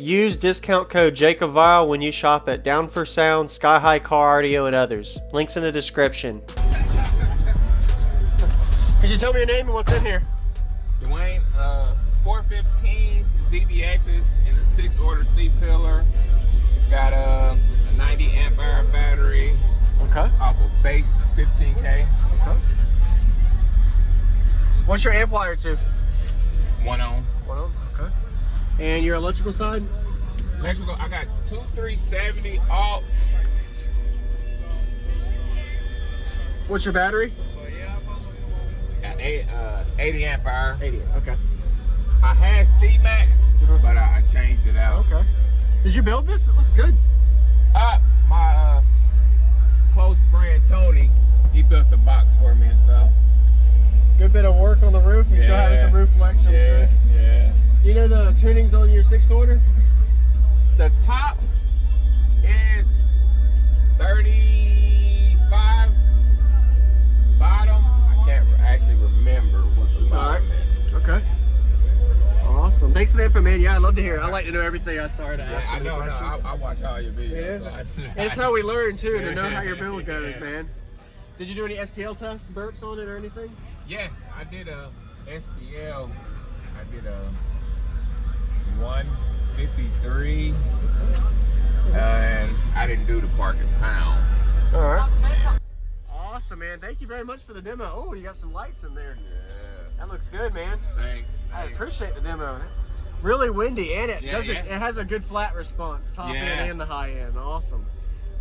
Use discount code JACOBVILE when you shop at Down for Sound, Sky High Car Audio, and others. Links in the description. Could you tell me your name and what's in here? Dwayne, 415 ZBXs in a 6-order C-pillar. Got a 90 amp hour battery. Okay. Off of base 15K. Okay. What's your amplifier to? 1 ohm. 1 ohm. Okay. And your electrical side? Electrical, I got 2370 alt. What's your battery? 80 amp hour. 80. Okay. I had C-Max, but I changed it out. Okay. Did you build this? It looks good. My close friend Tony, he built the box for me and stuff. Good bit of work on the roof. You still having some roof flex, I'm sure. Yeah. Do you know the tunings on your 6th order? The top is 35. Bottom, I can't actually remember what the bottom is. Okay. Awesome. Thanks for the info, man. Yeah, I'd love to hear it. I like to know everything. I'm sorry to ask so many questions. I watch all your videos. Yeah. So And it's how we learn, too, to know how your build goes, man. Did you do any SPL tests, burps on it or anything? Yes, I did a SPL. I did a 153. And I didn't do the park and pound. All right. Awesome, man. Thank you very much for the demo. Oh, you got some lights in there. Yeah. That looks good, man. Thanks. I appreciate the demo. Really windy, and it it has a good flat response, top end and the high end. Awesome.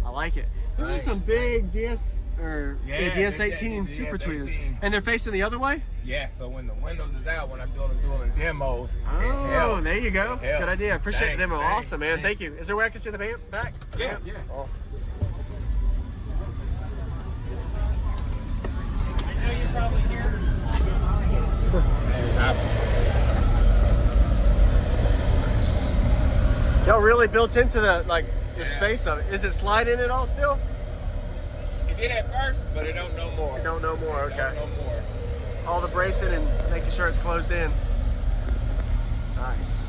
I like it. These are some big DS18 super tweeters. And they're facing the other way? Yeah, so when the windows is out, when I'm doing demos, oh, there you go. Good idea. Appreciate the demo. Thanks, awesome, man. Thank you. Is there a way I can see the back? Yeah. Awesome. I know you're probably here. Y'all really built into the space of it. Is it sliding at all still? It did at first, but it don't no more. You don't know more, okay. Don't no more. All the bracing and making sure it's closed in. Nice.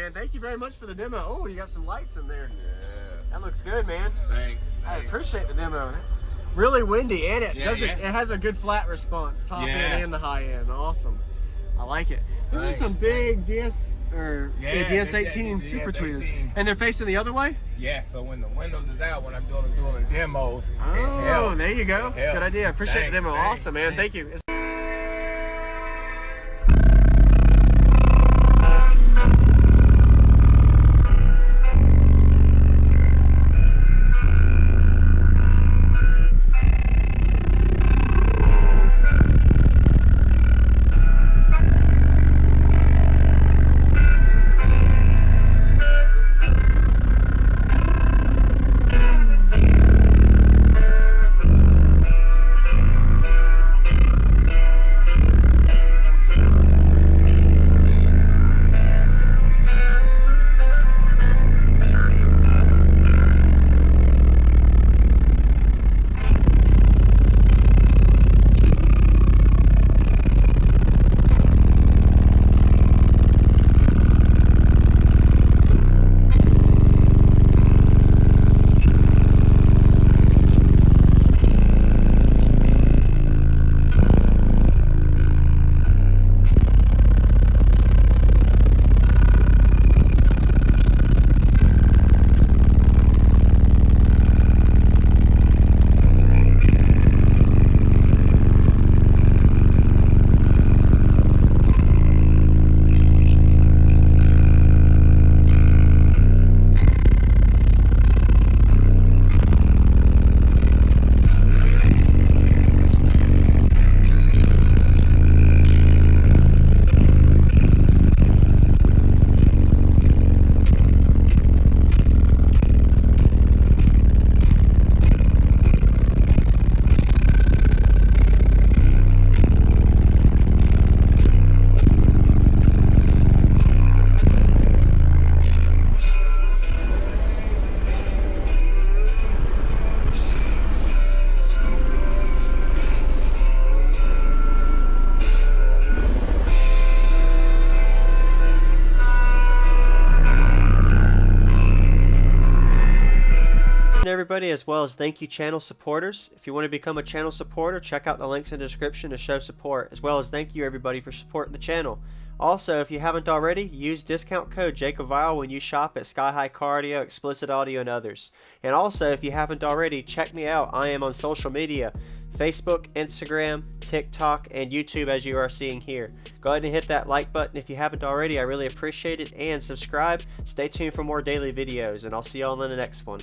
man. Thank you very much for the demo. Oh, you got some lights in there. Yeah. That looks good, man. Thanks. I appreciate the demo. Really windy, and it Yeah. it has a good flat response, top Yeah. end and the high end. Awesome. I like it. These Thanks. are some big DS18 the super tweeters, DS18. and they're facing the other way. Yeah, so when the windows is out, when I'm doing demos, it Oh, helps. there you go. It helps. Good idea. Appreciate the Thanks, demo. thanks, Awesome, man. thanks. Thank you. Everybody, as well as thank you channel supporters. If you want to become a channel supporter, check out the links in the description to show support, as well as thank you everybody for supporting the channel. Also, if you haven't already, use discount code JACOBVILE when you shop at Sky High Car Audio, Explicit Audio, and others. And also, if you haven't already, check me out. I am on social media, Facebook, Instagram, TikTok, and YouTube, as you are seeing here. Go ahead and hit that like button if you haven't already. I really appreciate it. And subscribe. Stay tuned for more daily videos, and I'll see you all in the next one.